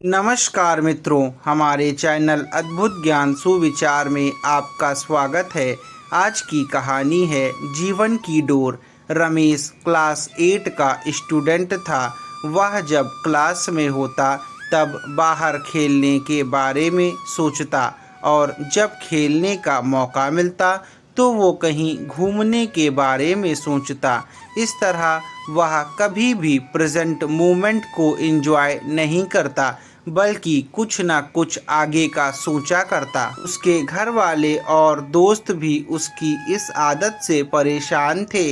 नमस्कार मित्रों, हमारे चैनल अद्भुत ज्ञान सुविचार में आपका स्वागत है। आज की कहानी है जीवन की डोर। रमेश क्लास 8 का स्टूडेंट था। वह जब क्लास में होता तब बाहर खेलने के बारे में सोचता और जब खेलने का मौका मिलता तो वो कहीं घूमने के बारे में सोचता। इस तरह वह कभी भी प्रेजेंट मोमेंट को एंजॉय नहीं करता बल्कि कुछ न कुछ आगे का सोचा करता। उसके घर वाले और दोस्त भी उसकी इस आदत से परेशान थे।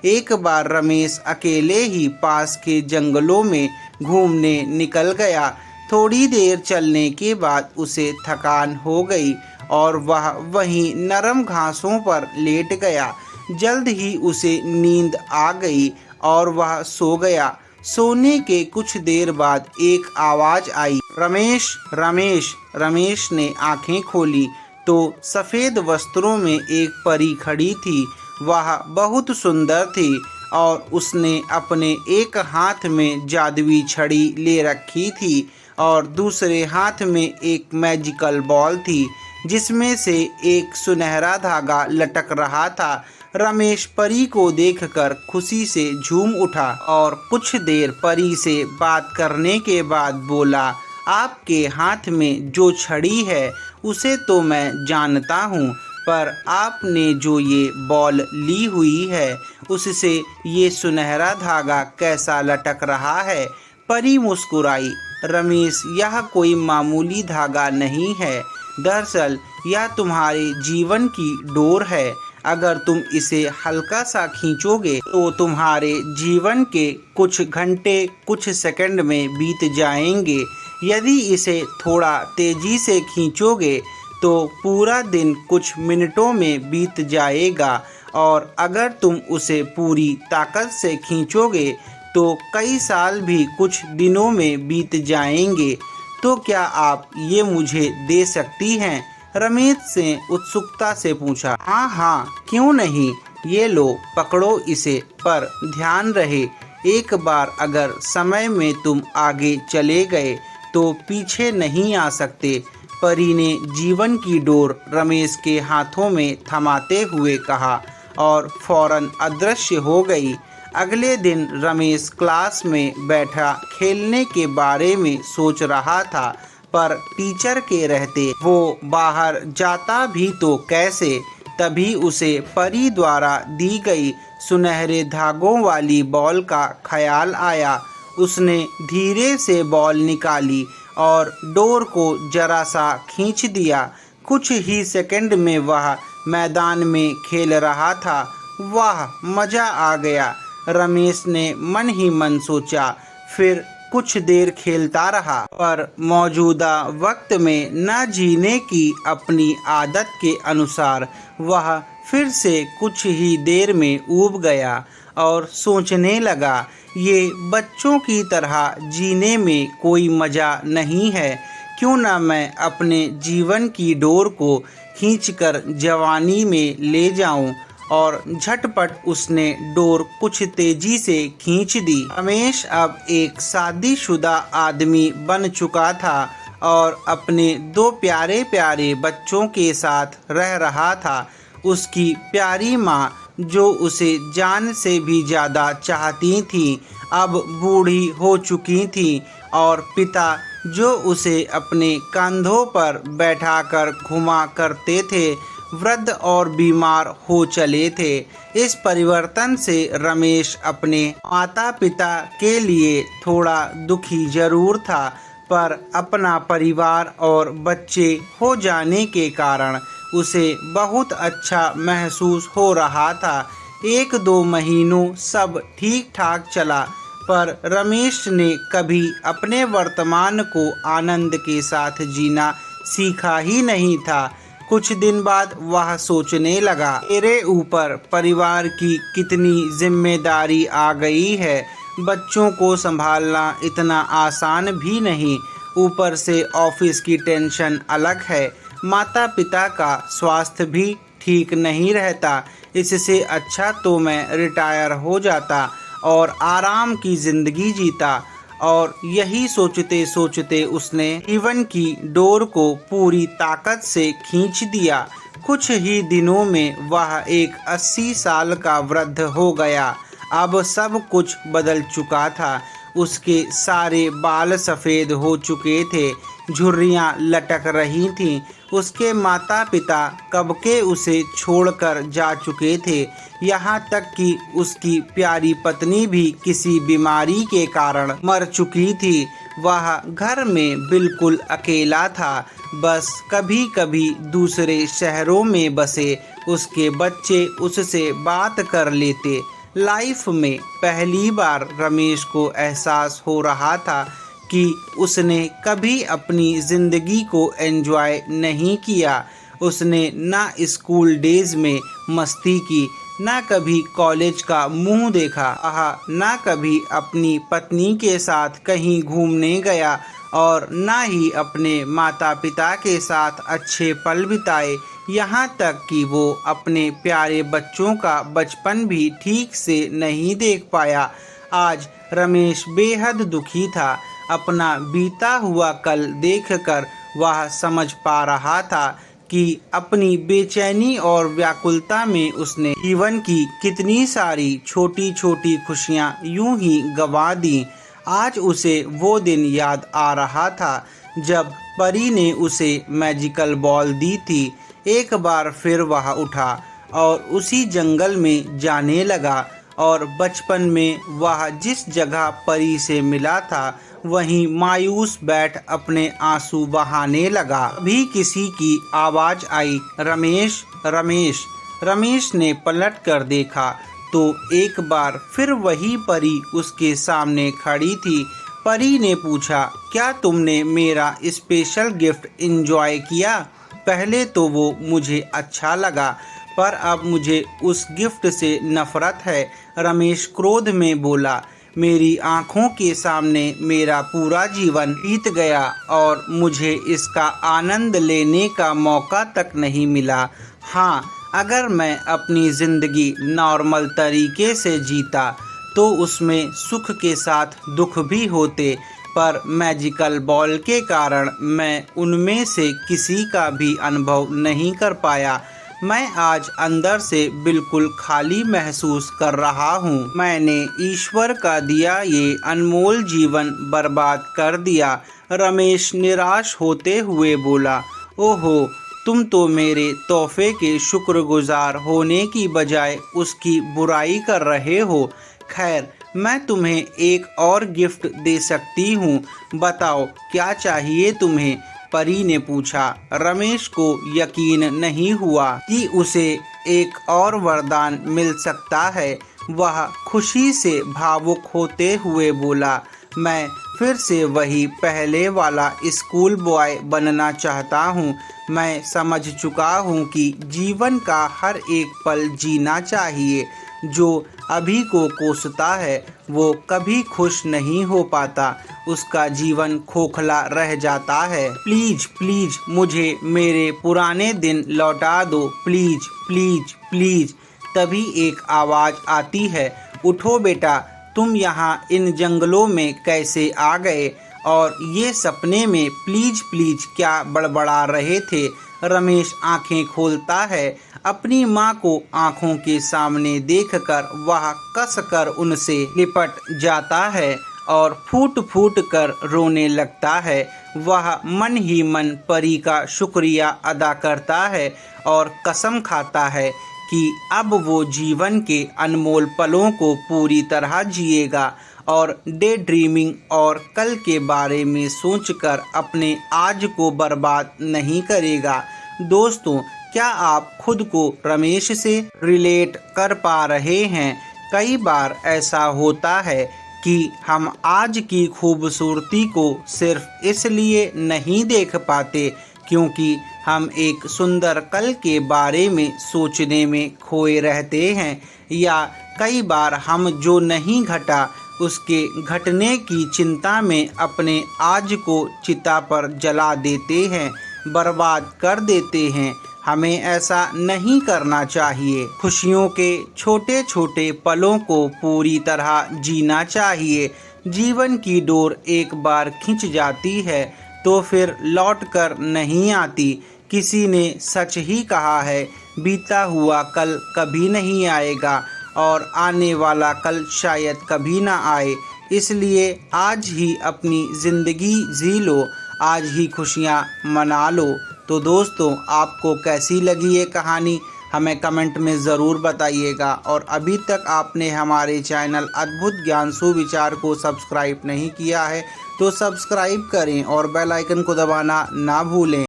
एक बार रमेश अकेले ही पास के जंगलों में घूमने निकल गया। थोड़ी देर चलने के बाद उसे थकान हो गई और वह वहीं नरम घासों पर लेट गया। जल्द ही उसे नींद आ गई और वह सो गया। सोने के कुछ देर बाद एक आवाज़ आई, रमेश रमेश। रमेश ने आंखें खोली तो सफ़ेद वस्त्रों में एक परी खड़ी थी। वह बहुत सुंदर थी और उसने अपने एक हाथ में जादुई छड़ी ले रखी थी और दूसरे हाथ में एक मैजिकल बॉल थी जिसमें से एक सुनहरा धागा लटक रहा था। रमेश परी को देखकर खुशी से झूम उठा और कुछ देर परी से बात करने के बाद बोला, आपके हाथ में जो छड़ी है उसे तो मैं जानता हूँ, पर आपने जो ये बॉल ली हुई है उससे ये सुनहरा धागा कैसा लटक रहा है। परी मुस्कुराई, रमेश, यह कोई मामूली धागा नहीं है। दरअसल यह तुम्हारे जीवन की डोर है। अगर तुम इसे हल्का सा खींचोगे तो तुम्हारे जीवन के कुछ घंटे कुछ सेकंड में बीत जाएंगे। यदि इसे थोड़ा तेजी से खींचोगे तो पूरा दिन कुछ मिनटों में बीत जाएगा और अगर तुम उसे पूरी ताकत से खींचोगे तो कई साल भी कुछ दिनों में बीत जाएंगे। तो क्या आप ये मुझे दे सकती हैं? रमेश ने उत्सुकता से पूछा। हाँ हाँ, क्यों नहीं, ये लो, पकड़ो इसे, पर ध्यान रहे एक बार अगर समय में तुम आगे चले गए तो पीछे नहीं आ सकते। परी ने जीवन की डोर रमेश के हाथों में थमाते हुए कहा और फौरन अदृश्य हो गई। अगले दिन रमेश क्लास में बैठा खेलने के बारे में सोच रहा था, पर टीचर के रहते वो बाहर जाता भी तो कैसे। तभी उसे परी द्वारा दी गई सुनहरे धागों वाली बॉल का ख्याल आया। उसने धीरे से बॉल निकाली और डोर को जरा सा खींच दिया। कुछ ही सेकंड में वह मैदान में खेल रहा था। वाह, मज़ा आ गया, रमेश ने मन ही मन सोचा। फिर कुछ देर खेलता रहा, पर मौजूदा वक्त में न जीने की अपनी आदत के अनुसार वह फिर से कुछ ही देर में ऊब गया और सोचने लगा, ये बच्चों की तरह जीने में कोई मज़ा नहीं है। क्यों ना मैं अपने जीवन की डोर को खींचकर जवानी में ले जाऊं। और झटपट उसने डोर कुछ तेजी से खींच दी। रमेश अब एक शादीशुदा आदमी बन चुका था और अपने 2 प्यारे प्यारे बच्चों के साथ रह रहा था। उसकी प्यारी माँ, जो उसे जान से भी ज़्यादा चाहती थी, अब बूढ़ी हो चुकी थी और पिता, जो उसे अपने कंधों पर बैठाकर घुमा करते थे, वृद्ध और बीमार हो चले थे। इस परिवर्तन से रमेश अपने माता पिता के लिए थोड़ा दुखी जरूर था, पर अपना परिवार और बच्चे हो जाने के कारण उसे बहुत अच्छा महसूस हो रहा था। 1-2 महीनों सब ठीक ठाक चला, पर रमेश ने कभी अपने वर्तमान को आनंद के साथ जीना सीखा ही नहीं था। कुछ दिन बाद वह सोचने लगा, मेरे ऊपर परिवार की कितनी जिम्मेदारी आ गई है। बच्चों को संभालना इतना आसान भी नहीं, ऊपर से ऑफिस की टेंशन अलग है। माता पिता का स्वास्थ्य भी ठीक नहीं रहता। इससे अच्छा तो मैं रिटायर हो जाता और आराम की ज़िंदगी जीता। और यही सोचते सोचते उसने जीवन की डोर को पूरी ताकत से खींच दिया। कुछ ही दिनों में वह एक 80 साल का वृद्ध हो गया। अब सब कुछ बदल चुका था। उसके सारे बाल सफ़ेद हो चुके थे, झुर्रियाँ लटक रही थीं। उसके माता पिता कब के उसे छोड़कर जा चुके थे। यहाँ तक कि उसकी प्यारी पत्नी भी किसी बीमारी के कारण मर चुकी थी। वह घर में बिल्कुल अकेला था। बस कभी कभी दूसरे शहरों में बसे उसके बच्चे उससे बात कर लेते। लाइफ में पहली बार रमेश को एहसास हो रहा था कि उसने कभी अपनी ज़िंदगी को एंजॉय नहीं किया। उसने ना स्कूल डेज में मस्ती की, ना कभी कॉलेज का मुंह देखा, ना कभी अपनी पत्नी के साथ कहीं घूमने गया और ना ही अपने माता पिता के साथ अच्छे पल बिताए। यहाँ तक कि वो अपने प्यारे बच्चों का बचपन भी ठीक से नहीं देख पाया। आज रमेश बेहद दुखी था। अपना बीता हुआ कल देखकर वह समझ पा रहा था कि अपनी बेचैनी और व्याकुलता में उसने जीवन की कितनी सारी छोटी छोटी खुशियाँ यूं ही गंवा दी। आज उसे वो दिन याद आ रहा था जब परी ने उसे मैजिकल बॉल दी थी। एक बार फिर वह उठा और उसी जंगल में जाने लगा और बचपन में वह जिस जगह परी से मिला था वहीं मायूस बैठ अपने आंसू बहाने लगा। भी किसी की आवाज़ आई, रमेश रमेश। रमेश ने पलट कर देखा तो एक बार फिर वही परी उसके सामने खड़ी थी। परी ने पूछा, क्या तुमने मेरा स्पेशल गिफ्ट एंजॉय किया? पहले तो वो मुझे अच्छा लगा पर अब मुझे उस गिफ्ट से नफरत है। रमेश क्रोध में बोला, मेरी आंखों के सामने मेरा पूरा जीवन बीत गया और मुझे इसका आनंद लेने का मौका तक नहीं मिला। हाँ, अगर मैं अपनी ज़िंदगी नॉर्मल तरीके से जीता तो उसमें सुख के साथ दुख भी होते, पर मैजिकल बॉल के कारण मैं उनमें से किसी का भी अनुभव नहीं कर पाया। मैं आज अंदर से बिल्कुल खाली महसूस कर रहा हूँ। मैंने ईश्वर का दिया ये अनमोल जीवन बर्बाद कर दिया। रमेश निराश होते हुए बोला, ओहो, तुम तो मेरे तोहफे के शुक्रगुजार होने की बजाय उसकी बुराई कर रहे हो। खैर, मैं तुम्हें एक और गिफ्ट दे सकती हूँ। बताओ क्या चाहिए तुम्हें? परी ने पूछा। रमेश को यकीन नहीं हुआ कि उसे एक और वरदान मिल सकता है। वह खुशी से भावुक होते हुए बोला, मैं फिर से वही पहले वाला स्कूल बॉय बनना चाहता हूँ। मैं समझ चुका हूँ कि जीवन का हर एक पल जीना चाहिए। जो अभी को कोसता है वो कभी खुश नहीं हो पाता, उसका जीवन खोखला रह जाता है। प्लीज प्लीज मुझे मेरे पुराने दिन लौटा दो, प्लीज प्लीज प्लीज। तभी एक आवाज़ आती है, उठो बेटा, तुम यहाँ इन जंगलों में कैसे आ गए? और ये सपने में प्लीज प्लीज क्या बड़बड़ा रहे थे? रमेश आंखें खोलता है। अपनी माँ को आंखों के सामने देखकर वह कसकर उनसे लिपट जाता है और फूट फूट कर रोने लगता है। वह मन ही मन परी का शुक्रिया अदा करता है और कसम खाता है कि अब वो जीवन के अनमोल पलों को पूरी तरह जिएगा और डे ड्रीमिंग और कल के बारे में सोचकर अपने आज को बर्बाद नहीं करेगा। दोस्तों, क्या आप खुद को रमेश से रिलेट कर पा रहे हैं? कई बार ऐसा होता है कि हम आज की खूबसूरती को सिर्फ इसलिए नहीं देख पाते क्योंकि हम एक सुंदर कल के बारे में सोचने में खोए रहते हैं, या कई बार हम जो नहीं घटा उसके घटने की चिंता में अपने आज को चिता पर जला देते हैं, बर्बाद कर देते हैं। हमें ऐसा नहीं करना चाहिए। खुशियों के छोटे छोटे पलों को पूरी तरह जीना चाहिए। जीवन की डोर एक बार खिंच जाती है तो फिर लौट कर नहीं आती। किसी ने सच ही कहा है, बीता हुआ कल कभी नहीं आएगा और आने वाला कल शायद कभी ना आए। इसलिए आज ही अपनी ज़िंदगी जी लो, आज ही खुशियाँ मना लो। तो दोस्तों, आपको कैसी लगी ये कहानी हमें कमेंट में ज़रूर बताइएगा। और अभी तक आपने हमारे चैनल अद्भुत ज्ञान सुविचार को सब्सक्राइब नहीं किया है तो सब्सक्राइब करें और बेल आइकन को दबाना ना भूलें।